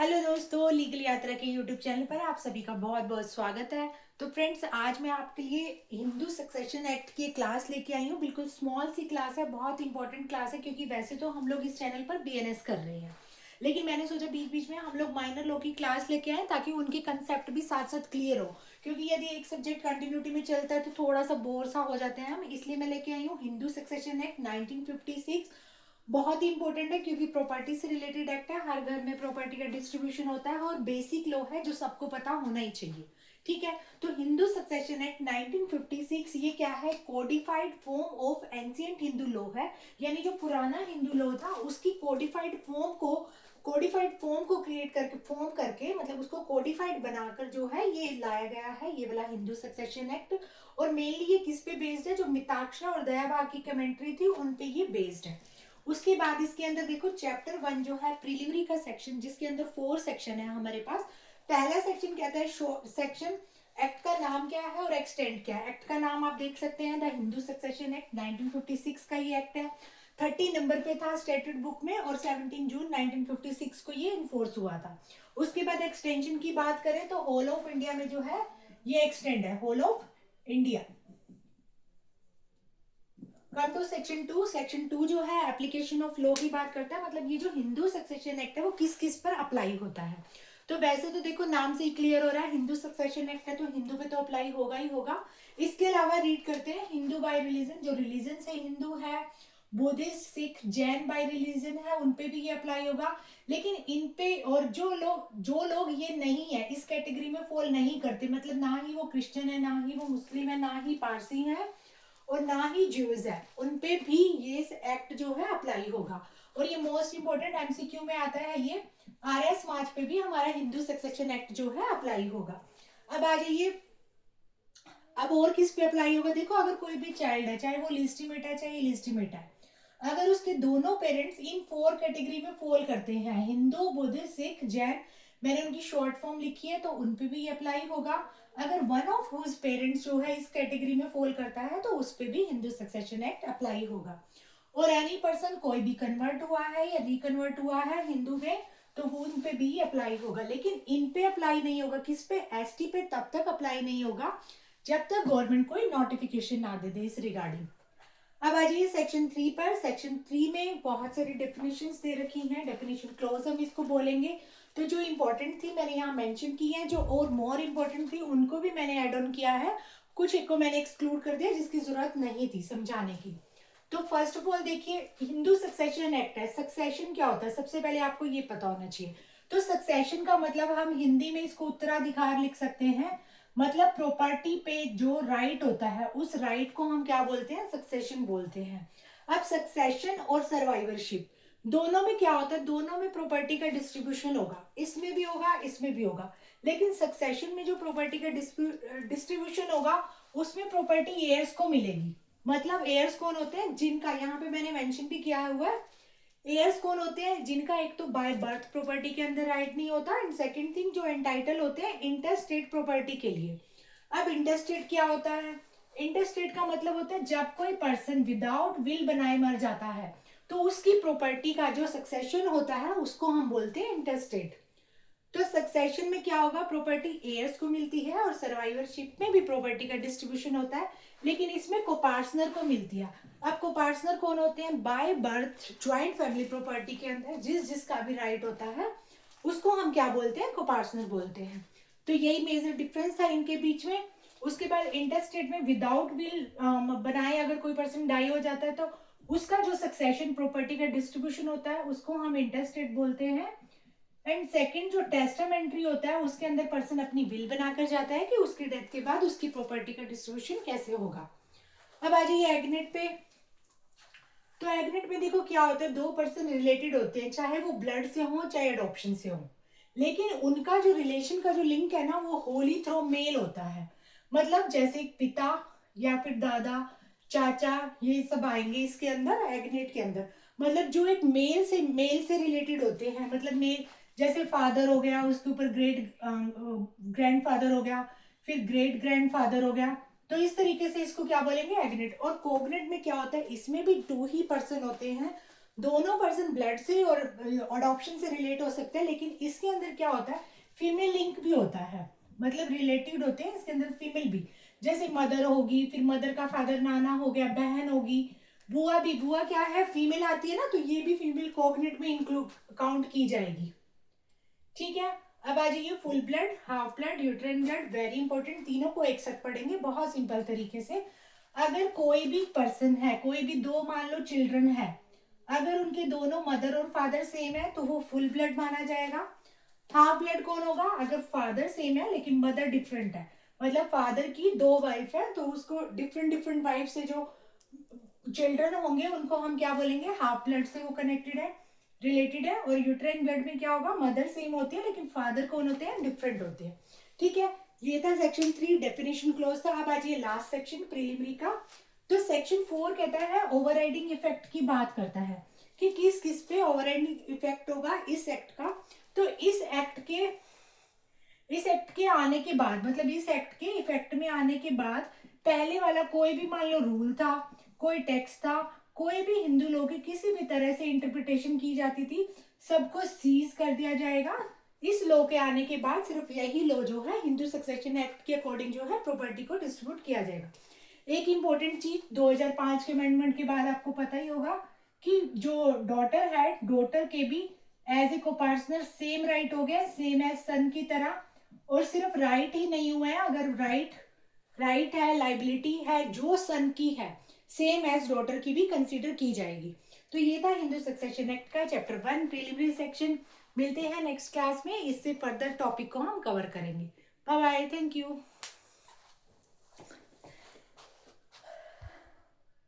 Hello दोस्तों, legal यात्रा के यूट्यूब चैनल पर आप सभी का बहुत बहुत स्वागत है। तो फ्रेंड्स, आज मैं आपके लिए हिंदू सक्सेशन एक्ट की क्लास लेके आई हूँ। बिल्कुल स्मॉल सी क्लास है, बहुत इंपॉर्टेंट क्लास है, क्योंकि वैसे तो हम लोग इस चैनल पर बीएनएस कर रहे हैं, लेकिन मैंने सोचा बीच बीच में हम लोग माइनर लॉ की क्लास लेके आए ताकि उनके कंसेप्ट भी साथ साथ क्लियर हो। क्योंकि यदि एक सब्जेक्ट कंटिन्यूटी में चलता है तो थोड़ा सा बोर सा हो जाते हैं हम, इसलिए मैं लेके आई हूँ हिंदू सक्सेशन एक्ट 1956। बहुत ही इंपॉर्टेंट है क्योंकि प्रॉपर्टी से रिलेटेड एक्ट है। हर घर में प्रॉपर्टी का डिस्ट्रीब्यूशन होता है और बेसिक लॉ है जो सबको पता होना ही चाहिए। ठीक है, तो हिंदू सक्सेशन एक्ट 1956 ये क्या है? Codified form of ancient Hindu law है। यानी जो पुराना हिंदू लॉ था उसकी कोडिफाइड फॉर्म को क्रिएट करके फॉर्म करके मतलब उसको कोडिफाइड बनाकर जो है ये लाया गया है, ये वाला हिंदू सक्सेशन एक्ट। और मेनली ये किस पे बेस्ड है? जो मिताक्षरा और दयाबा की कमेंट्री थी उन पे ये बेस्ड है। उसके बाद इसके अंदर देखो चैप्टर 1 जो है प्रीलिमिनरी का सेक्शन, जिसके अंदर 4 सेक्शन है हमारे पास। पहला सेक्शन कहता है सेक्शन एक्ट का नाम क्या है और एक्सटेंट क्या है। एक्ट का नाम आप देख सकते हैं, द हिंदू सक्सेशन एक्ट 1956 का ये एक्ट है। 30 नंबर पे था स्टेटूट बुक में और 17 जून 1956 को ये इन्फोर्स हुआ था। उसके बाद एक्सटेंशन की बात करें तो होल ऑफ इंडिया में जो है ये एक्सटेंड है, whole of India. Come to section 2 जो है एप्लीकेशन ऑफ लॉ की बात करता है, मतलब ये जो हिंदू सक्सेशन एक्ट है वो किस किस पर अप्लाई होता है। तो वैसे तो देखो नाम से ही क्लियर हो रहा है, हिंदू सक्सेशन एक्ट है तो हिंदू पे तो अप्लाई होगा ही होगा। इसके अलावा रीड करते हैं हिंदू बाय रिलीजन, जो रिलीजन से हिंदू है, Buddhist, Sikh, Jain bye religion है, उन पे भी ये अप्लाई होगा। लेकिन इन पे और जो लोग ये नहीं है, इस कैटेगरी में फॉल नहीं करते, मतलब ना ही वो क्रिश्चियन है, ना ही वो मुस्लिम है, ना ही पारसी है और ना ही ज्यूज है, उन पे भी ये एक्ट जो है अप्लाई होगा। और ये मोस्ट इंपोर्टेंट एमसीक्यू में आता है, ये आर्य समाज पे भी हमारा हिंदू सक्सेशन एक्ट जो है अप्लाई होगा। अब आ जाइए, अब और किस पे अप्लाई होगा? देखो अगर कोई भी चाइल्ड है, चाहे वो लिस्टिमेट है चाहे इलिस्टिमेट है, अगर उसके दोनों पेरेंट्स इन 4 कैटेगरी में फॉल करते हैं, हिंदू, बुद्ध, सिख, जैन, मैंने उनकी शॉर्ट फॉर्म लिखी है, तो उन पे भी ये अप्लाई होगा। अगर वन ऑफ हुज पेरेंट्स जो है इस कैटेगरी में फॉल करता है तो उस पे भी हिंदू सक्सेशन एक्ट अप्लाई होगा। और एनी पर्सन, कोई भी कन्वर्ट हुआ है या रिकन्वर्ट हुआ है हिंदू में, तो वो उन पे भी अप्लाई होगा। लेकिन इन पे अप्लाई नहीं होगा, किस पे? एसटी पे तब तक अप्लाई नहीं होगा जब तक गवर्नमेंट कोई नोटिफिकेशन ना दे दे इस रिगार्डिंग। अब आ जाइए सेक्शन 3 पर। सेक्शन 3 में बहुत सारी डेफिनेशंस दे रखी हैं, डेफिनेशन क्लॉज हम इसको बोलेंगे। तो जो इंपॉर्टेंट थी मैंने यहाँ मेंशन की है, जो और मोर इंपॉर्टेंट थी उनको भी मैंने ऐड ऑन किया है, कुछ एक को मैंने एक्सक्लूड कर दिया जिसकी जरूरत नहीं थी समझाने की। तो फर्स्ट ऑफ ऑल देखिए, हिंदू सक्सेशन एक्ट है। सक्सेशन क्या होता है सबसे पहले आपको ये पता होना चाहिए। तो सक्सेशन का मतलब हम हिंदी में इसको उत्तराधिकार लिख सकते हैं। मतलब प्रॉपर्टी पे जो राइट होता है उस राइट को हम क्या बोलते हैं? सक्सेशन बोलते हैं। अब सक्सेशन और सर्वाइवरशिप दोनों में क्या होता है? दोनों में प्रॉपर्टी का डिस्ट्रीब्यूशन होगा, इसमें भी होगा इसमें भी होगा। लेकिन सक्सेशन में जो प्रॉपर्टी का डिस्ट्रीब्यूशन होगा उसमें प्रॉपर्टी एयर्स को मिलेगी। मतलब एयर्स कौन होते हैं? जिनका यहाँ पे मैंने मेंशन भी किया हुआ है, एयर्स कौन होते हैं? जिनका एक तो बाय बर्थ प्रॉपर्टी के अंदर राइट नहीं होता, एंड सेकंड थिंग जो एंटाइटल होते हैं इंटरस्टेट प्रॉपर्टी के लिए। अब इंटरस्टेट क्या होता है? इंटरस्टेट का मतलब होता है जब कोई पर्सन विदाउट विल बनाए मर जाता है तो उसकी प्रॉपर्टी का जो सक्सेशन होता है उसको हम बोलते हैं इंटरस्टेट। तो सक्सेशन में क्या होगा? प्रॉपर्टी एयर्स को मिलती है और सर्वाइवरशिप में भी प्रॉपर्टी का डिस्ट्रीब्यूशन होता है, लेकिन इसमें कोपार्टनर को मिलती है। अब कोपार्टनर कौन होते हैं? By birth joint family property के अंदर जिसका भी राइट होता है उसको हम क्या बोलते हैं? कोपार्टनर बोलते हैं। तो यही मेजर डिफरेंस था इनके बीच में। उसके बाद इंटरस्टेट में विदाउट विल बनाए अगर कोई पर्सन डाई हो जाता है तो उसका जो सक्सेशन प्रॉपर्टी का डिस्ट्रीब्यूशन होता है उसको हम इंटरस्टेट बोलते हैं। एंड सेकंड जो टेस्टामेंट्री होता है उसके अंदर पर्सन अपनी विल बनाकर जाता है कि उसकी डेथ के बाद उसकी प्रॉपर्टी का डिस्ट्रीब्यूशन कैसे होगा। अब आ जाइए एग्नेट पे। तो एग्नेट में देखो क्या होता है, दो पर्सन रिलेटेड होते हैं, चाहे वो ब्लड से हो चाहे अडॉप्शन से हो, लेकिन उनका जो रिलेशन का जो लिंक है ना वो होली थ्रो मेल होता है। मतलब जैसे पिता या फिर दादा, चाचा, ये सब आएंगे इसके अंदर, एग्नेट के अंदर। मतलब जो एक मेल से रिलेटेड होते हैं, मतलब मेल, जैसे फादर हो गया उसके ऊपर ग्रेट ग्रैंडफादर हो गया, फिर ग्रेट ग्रैंडफादर हो गया। तो इस तरीके से इसको क्या बोलेंगे? एग्नेट। और कोग्नेट में क्या होता है? इसमें भी 2 ही पर्सन होते हैं, दोनों पर्सन ब्लड से और अडॉप्शन से रिलेट हो सकते हैं, लेकिन इसके अंदर क्या होता है, फीमेल लिंक भी होता है, मतलब रिलेटेड होते हैं इसके अंदर फीमेल भी। जैसे मदर होगी, फिर मदर का फादर नाना हो गया, बहन होगी, बुआ भी, बुआ क्या है, फीमेल आती है ना, तो ये भी फीमेल कोऑर्डिनेट में इंक्लूड काउंट की जाएगी। ठीक है, अब आ जाइए full blood, half blood, uterine blood, very important, तीनों को एक साथ पढ़ेंगे बहुत सिंपल तरीके से। अगर कोई भी पर्सन है, कोई भी दो मान लो चिल्ड्रन है, अगर उनके दोनों मदर और फादर सेम है तो वो फुल ब्लड माना जाएगा। हाफ ब्लड कौन होगा, अगर फादर सेम है लेकिन मदर डिफरेंट है, मतलब फादर की दो वाइफ है तो उसको डिफरेंट डिफरेंट वाइफ से जो चिल्ड्रन होंगे उनको हम क्या बोलेंगे, हाफ ब्लड से वो कनेक्टेड है, रिलेटेड है। और यूट्राइन ब्लड में क्या होगा, मदर सेम होती है लेकिन फादर कौन होते हैं, डिफरेंट होते हैं। ठीक है, ये था सेक्शन 3 डेफिनेशन क्लोज था। अब आ जाइए लास्ट सेक्शन प्रीलिमिनरी का। तो सेक्शन 4 कहता है ओवरराइडिंग इफेक्ट की बात करता है कि किस किस पे ओवरराइडिंग इफेक्ट होगा इस एक्ट का। तो इस एक्ट के आने के बाद, मतलब इस एक्ट के इफेक्ट में आने के बाद, पहले वाला कोई भी मान लो रूल था, कोई टेक्स्ट था, कोई भी हिंदू लॉ की किसी भी तरह से इंटरप्रिटेशन की जाती थी, सबको सीज कर दिया जाएगा। इस लॉ के आने के बाद सिर्फ यही लॉ जो है, हिंदू सक्सेशन एक्ट के अकॉर्डिंग जो है प्रॉपर्टी को डिस्ट्रीब्यूट किया जाएगा। एक इंपॉर्टेंट चीज, 2005 के अमेंडमेंट के बाद आपको पता ही होगा कि जो डॉटर है, डॉटर के भी एज ए कोपार्टनर सेम राइट हो गया, सेम एज सन की तरह। और सिर्फ राइट ही नहीं हुआ है, अगर राइट है, लाइबिलिटी है जो सन की है, सेम एज डॉटर की भी कंसीडर की जाएगी। तो ये था हिंदू सक्सेशन एक्ट का चैप्टर 1 प्रीलिमिनरी सेक्शन। मिलते हैं नेक्स्ट क्लास में, इससे फर्दर टॉपिक को हम कवर करेंगे। Bye bye, thank you.